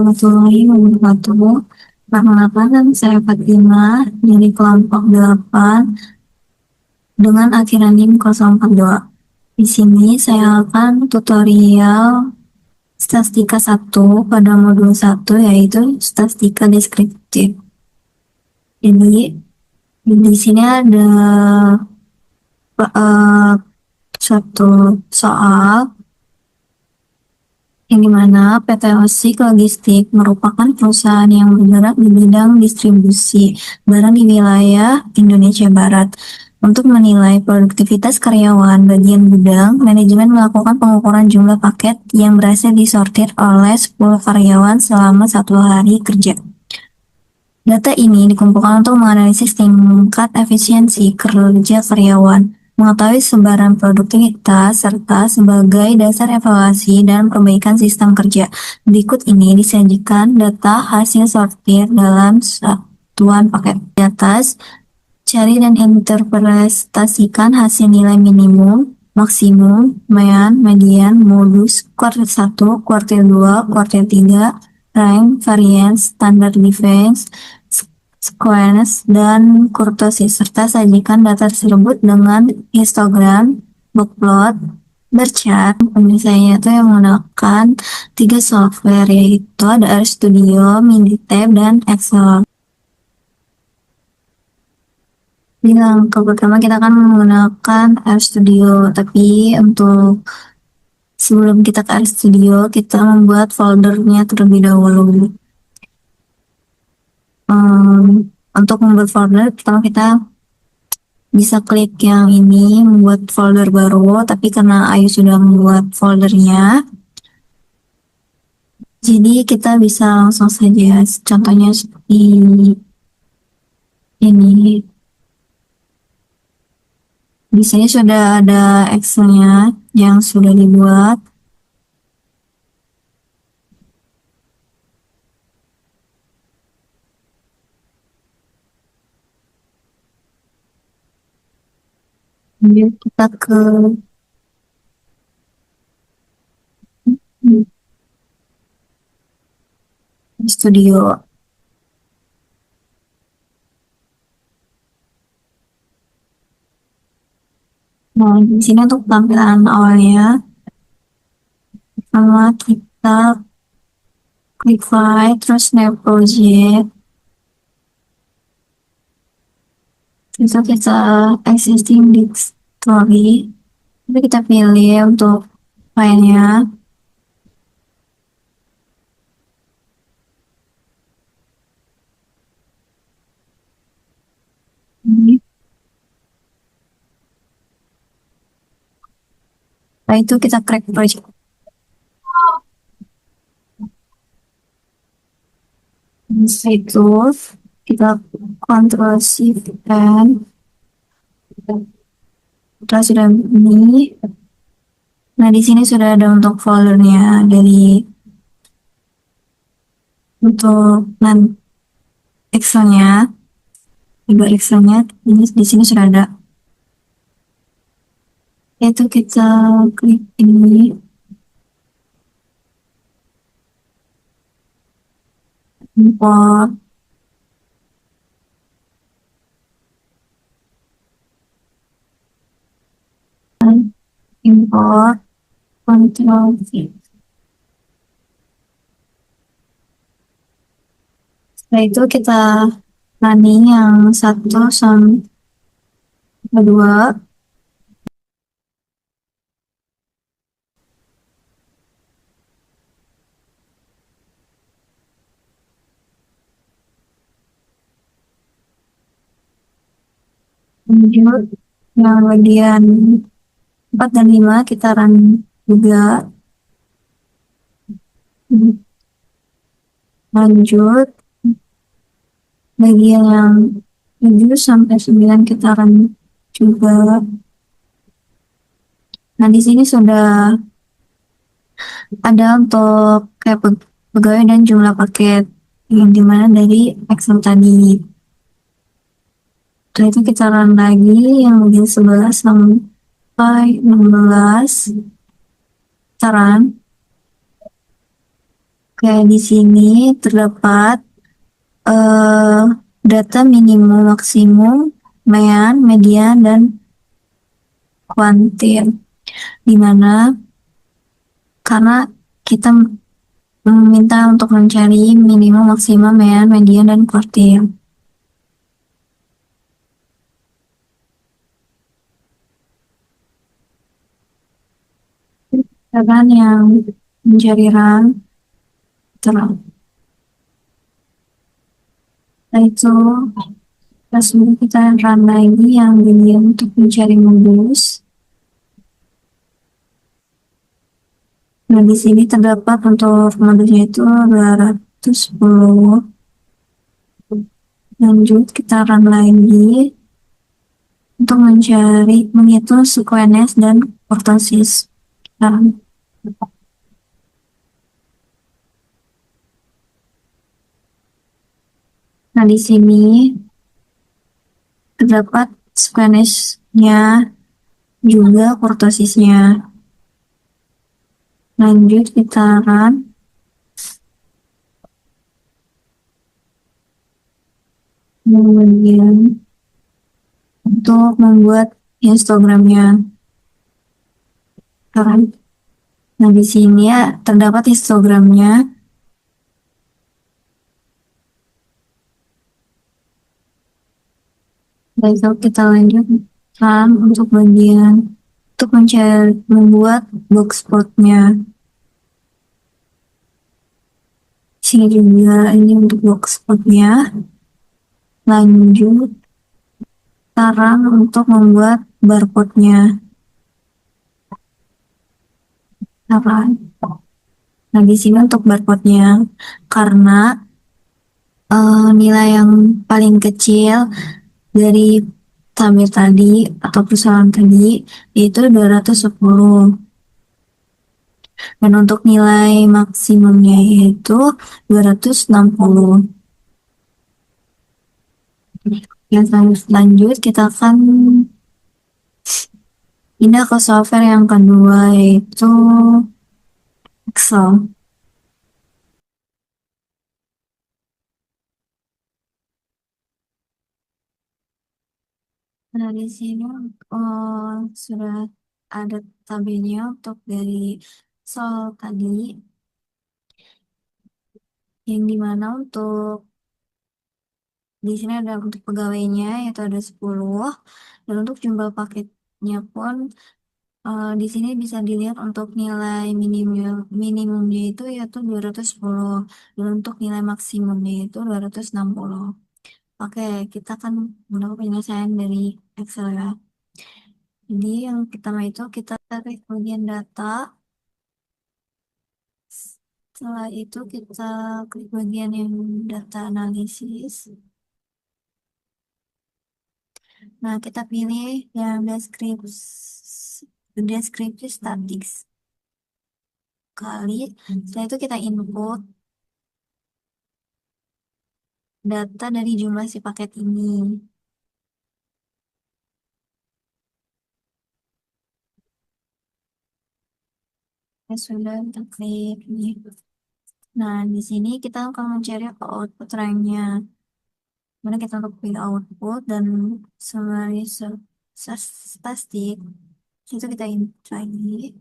warahmatullahi wabarakatuh. Perkenalkan, saya Fatimah dari kelompok 8 dengan akhiran NIM 042. Di sini saya akan tutorial statistika 1 pada modul 1, yaitu statistika deskriptif. Jadi di sini ada suatu soal yang dimana PT Osik Logistik merupakan perusahaan yang bergerak di bidang distribusi barang di wilayah Indonesia Barat. Untuk menilai produktivitas karyawan bagian gudang, manajemen melakukan pengukuran jumlah paket yang berhasil disortir oleh 10 karyawan selama 1 hari kerja. Data ini dikumpulkan untuk menganalisis tingkat efisiensi kerja karyawan, mengetahui sebaran produktivitas, serta sebagai dasar evaluasi dan perbaikan sistem kerja. Berikut ini disajikan data hasil sortir dalam satuan paket. Di atas, cari dan interpretasikan hasil nilai minimum, maksimum, median, modus, kuartil 1, kuartil 2, kuartil 3, rank, variance, standard deviation, squareness, dan kurtosis, serta sajikan data tersebut dengan histogram, bookplot, berchart. Penyelesaiannya itu yang menggunakan 3 software, yaitu ada RStudio, Minitab, dan Excel. Di langkah pertama kita akan menggunakan RStudio, tapi untuk sebelum kita ke RStudio, kita membuat foldernya terlebih dahulu. Untuk membuat folder, pertama kita bisa klik yang ini, membuat folder baru, tapi karena Ayu sudah membuat foldernya, jadi kita bisa langsung saja, contohnya seperti ini. Di sini sudah ada Excel-nya yang sudah dibuat. Kemudian kita ke studio. Nah, di sini untuk tampilan awalnya, pertama kita klik file, terus new project. Terus kita existing directory. Jadi kita pilih untuk filenya. Setelah itu kita crack project. Setelah itu kita Ctrl Shift N. Setelah sudah ini, nah di sini sudah ada untuk foldernya dari untuk Excelnya, juga Excelnya ini di sini sudah ada. Itu kita klik ini, import, Ctrl V. Setelah itu kita running yang 1 sampai 2. Kemudian yang bagian 4 dan 5 kita run juga. Lanjut, bagian yang 7 sampai 9 kita run juga. Nah, di sini sudah ada untuk kayak pegawai dan jumlah paket yang dimana dari Excel tadi. Setelah itu kita run lagi yang bagian 11 sampai 16. Kita run. Oke, di sini terdapat eh, data minimum, maksimum, mean, median, dan kuantil. Di mana karena kita meminta untuk mencari minimum, maksimum, mean, median, dan kuartil. Kan yang mencari run terang. Nah, itu langsung kita run lagi yang ini untuk mencari modus. Nah, di sini terdapat untuk modusnya itu 210. Lanjut, kita run lagi untuk mencari menghitung sequence dan kurtosis. Nah, nah, di sini terdapat sequence-nya juga kurtosisnya. Lanjut, kita run. Kemudian untuk membuat histogramnya. Nah, di sini ya terdapat histogramnya. Baiklah, kita lanjutkan untuk bagian untuk mencari membuat box plotnya. Sini juga ini untuk box plotnya. Lanjut, sekarang untuk membuat barcode-nya. Nah, nah, di sini untuk barcode-nya karena nilai yang paling kecil dari tabel tadi atau persoalan tadi yaitu 210. Dan untuk nilai maksimumnya yaitu 260. Yang lanjut kita akan pindah ke software yang kedua yaitu Excel. Nah, di sini sudah ada tabelnya untuk dari soal tadi, yang dimana untuk di sini ada untuk pegawainya yaitu ada 10, dan untuk jumlah paketnya pun di sini bisa dilihat untuk nilai minimumnya itu yaitu 210, dan untuk nilai maksimumnya itu 260. Oke, kita akan melakukan penyelesaian dari Excel ya. Jadi yang pertama itu kita tarik bagian data. Setelah itu kita klik bagian yang data analisis. Nah, kita pilih yang deskripsi statik kali. Setelah itu kita input data dari jumlah si paket ini. Ya sudah, kita klik ini. Nah, di sini kita akan mencari output ranknya. Mana kita untuk pilih output dan summary statistik. Itu kita input lagi.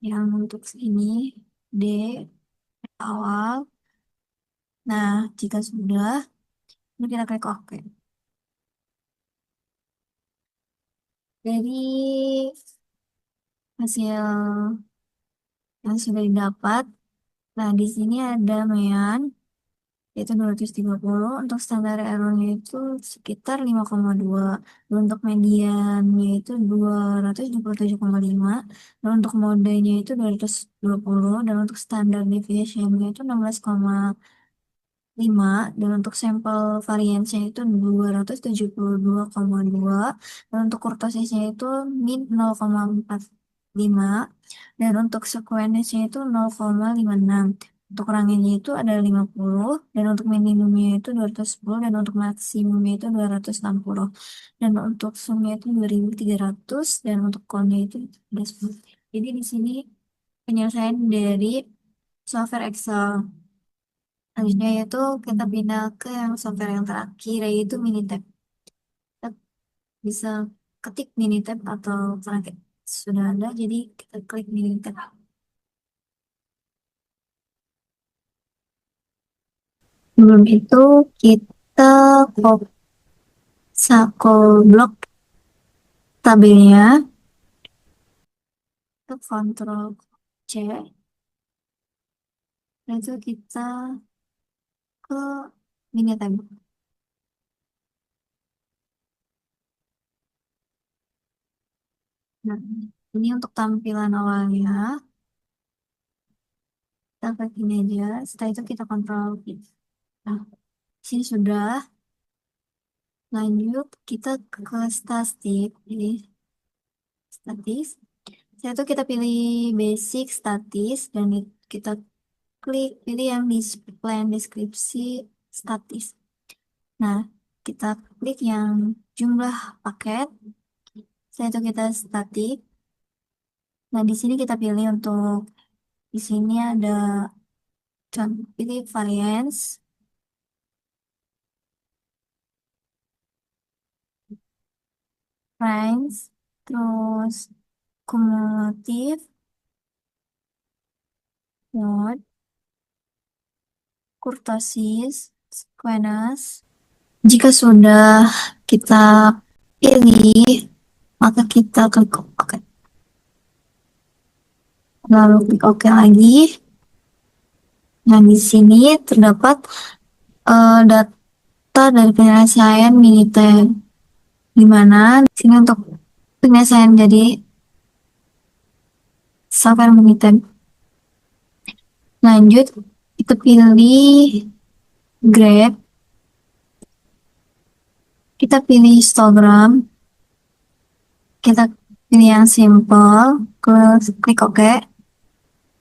Yang untuk ini D awal. Nah, jika sudah, lalu kita klik OK. Dari hasil yang sudah didapat, nah di sini ada mean, yaitu 230. Untuk standar errornya itu sekitar 5,2. Dan untuk mediannya itu 227,5. Dan untuk modenya itu 220. Dan untuk standar deviationnya itu 16,5. Dan untuk sampel variansnya itu 272,2. Dan untuk kurtosisnya itu min 0,45. Dan untuk sekuensinya itu 0,56. Untuk rangennya itu ada 50, dan untuk minimumnya itu 210, dan untuk maksimumnya itu 260. Dan untuk sumnya itu 2300, dan untuk konnya itu ada 10. Jadi di sini penyelesaian dari software Excel. Selanjutnya yaitu kita pindah ke yang software yang terakhir yaitu Minitab. Kita bisa ketik Minitab atau karena sudah ada jadi kita klik Minitab. Sebelum itu kita blok tabelnya, kita Ctrl C, dan itu kita ke Minitab. Nah, ini untuk tampilan awalnya. Kita klik ini aja. Setelah itu kita kontrol V. Nah, sini sudah. Lanjut kita ke statis. Statis. Setelah itu kita pilih basic statis dan kita klik pilih yang display deskripsi statis. Nah, kita klik yang jumlah paket. Setelah itu kita statik. Nah, di sini kita pilih untuk di sini ada pilih variance, range, terus kumulatif, mode, kurtosis, sequence. Jika sudah kita pilih, maka kita klik OK. Lalu klik OK lagi. Nah, di sini terdapat data dari penyelesaian Minitab. Di mana di sini untuk penyelesaian jadi software Minitab. Lanjut, kita pilih Grab. Kita pilih histogram. Kita pilih yang simple. Klik OK.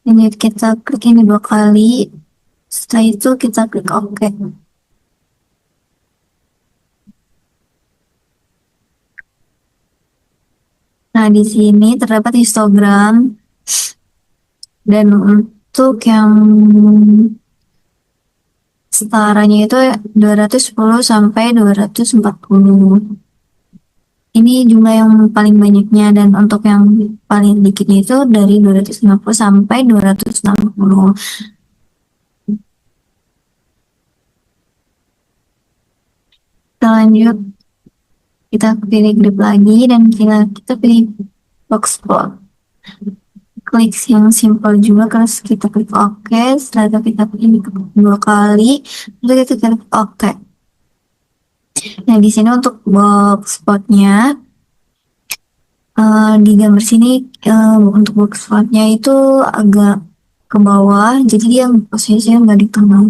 Lanjut, kita klik ini 2 kali. Setelah itu kita klik OK. Nah, di sini terdapat histogram. Dan untuk yang setaranya itu 210 sampai 240. Ini jumlah yang paling banyaknya, dan untuk yang paling dikitnya itu dari 250 sampai 260. Kita lanjut, kita pilih grip lagi dan kita pilih box plot. Klik yang simple juga, terus kita klik OK. Setelah itu kita pilih 2 kali, terus kita klik OK. Nah, di sini untuk box plotnya di gambar sini untuk box plotnya itu agak ke bawah, jadi dia posisinya nggak di tengah.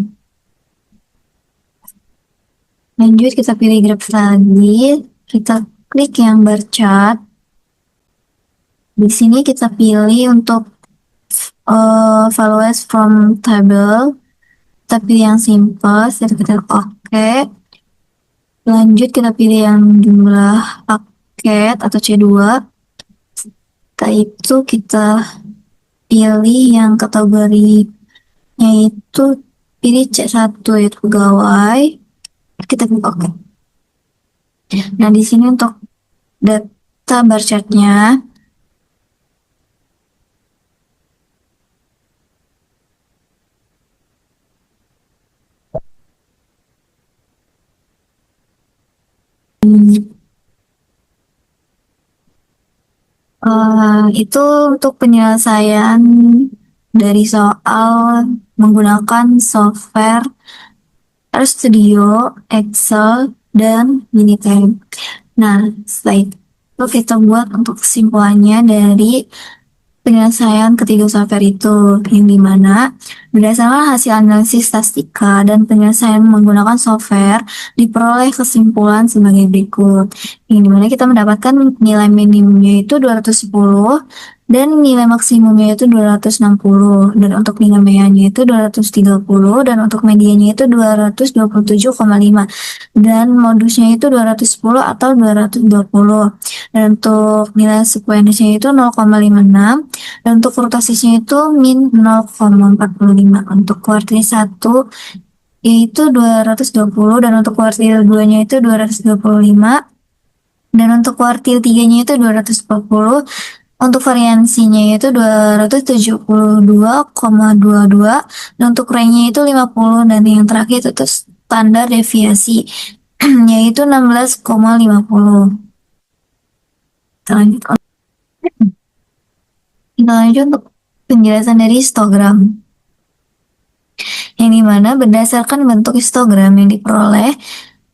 Lanjut, kita pilih graph lagi, kita klik yang bar chart. Di sini kita pilih untuk values from table, kita pilih yang simple, setelah kita OK. Lanjut, kita pilih yang jumlah paket atau C2. Setelah itu kita pilih yang kategorinya itu pilih C1 yaitu pegawai. Kita klik OK. Nah, di sini untuk data bar chartnya itu untuk penyelesaian dari soal menggunakan software RStudio, Excel, dan Minitab. Nah, setelah itu kita buat untuk kesimpulannya dari penyelesaian ketiga software itu, yang dimana berdasarkan hasil analisis statistika dan penyelesaian menggunakan software diperoleh kesimpulan sebagai berikut, yang dimana kita mendapatkan nilai minimumnya itu 210 dan nilai maksimumnya itu 260, dan untuk nilai medianya itu 230, dan untuk medianya itu 227,5, dan modusnya itu 210 atau 220, dan untuk nilai sequence-nya itu 0,56, dan untuk kurtosisnya itu min 0,45. Untuk kuartil 1 yaitu 220 dan untuk kuartil 2-nya itu 225 dan untuk kuartil 3-nya itu 240. Untuk variansinya yaitu 272,22 dan untuk range-nya itu 50 dan yang terakhir itu standar deviasi yaitu 16,50. Kita lanjut untuk penjelasan dari histogram, yang dimana berdasarkan bentuk histogram yang diperoleh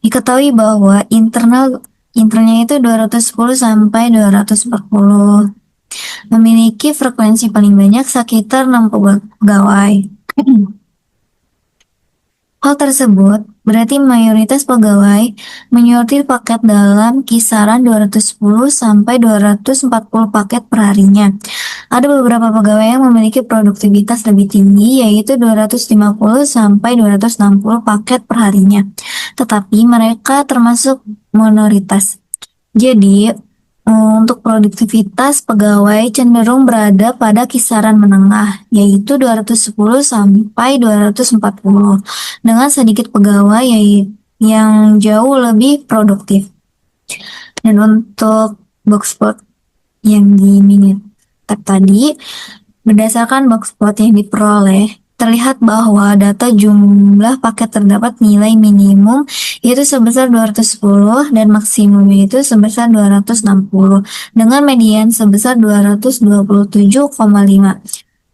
diketahui bahwa internalnya itu 210 sampai 240 memiliki frekuensi paling banyak sekitar 60 pegawai. Hal tersebut berarti mayoritas pegawai menyortir paket dalam kisaran 210 sampai 240 paket perharinya. Ada beberapa pegawai yang memiliki produktivitas lebih tinggi yaitu 250 sampai 260 paket perharinya. Tetapi mereka termasuk minoritas. Jadi, untuk produktivitas pegawai cenderung berada pada kisaran menengah, yaitu 210 sampai 240, dengan sedikit pegawai yang jauh lebih produktif. Dan untuk box plot yang di Minitab tadi, berdasarkan box plot yang diperoleh, terlihat bahwa data jumlah paket terdapat nilai minimum yaitu sebesar 210 dan maksimumnya itu sebesar 260 dengan median sebesar 227,5.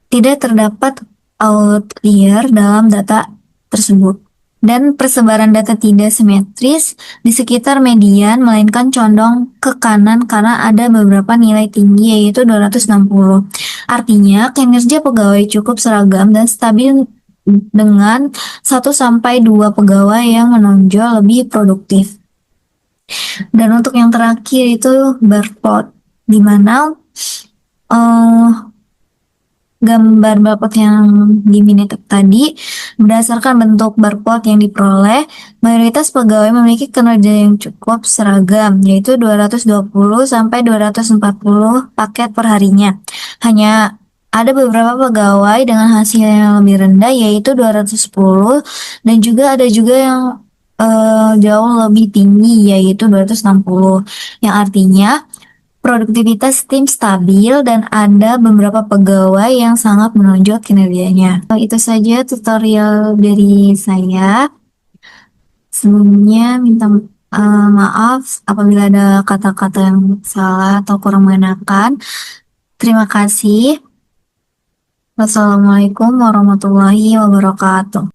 Tidak terdapat outlier dalam data tersebut. Dan persebaran data tidak simetris di sekitar median melainkan condong ke kanan karena ada beberapa nilai tinggi yaitu 260. Artinya kinerja pegawai cukup seragam dan stabil dengan 1-2 pegawai yang menonjol lebih produktif. Dan untuk yang terakhir itu bar plot, di mana gambar barcode yang di Minitab tadi, berdasarkan bentuk barcode yang diperoleh, mayoritas pegawai memiliki kinerja yang cukup seragam, yaitu 220 sampai 240 paket perharinya. Hanya ada beberapa pegawai dengan hasil yang lebih rendah, yaitu 210, dan ada juga yang jauh lebih tinggi, yaitu 260, yang artinya produktivitas tim stabil dan ada beberapa pegawai yang sangat menonjol kinerjanya. Itu saja tutorial dari saya. Sebelumnya minta maaf apabila ada kata-kata yang salah atau kurang mengenakan. Terima kasih. Wassalamualaikum warahmatullahi wabarakatuh.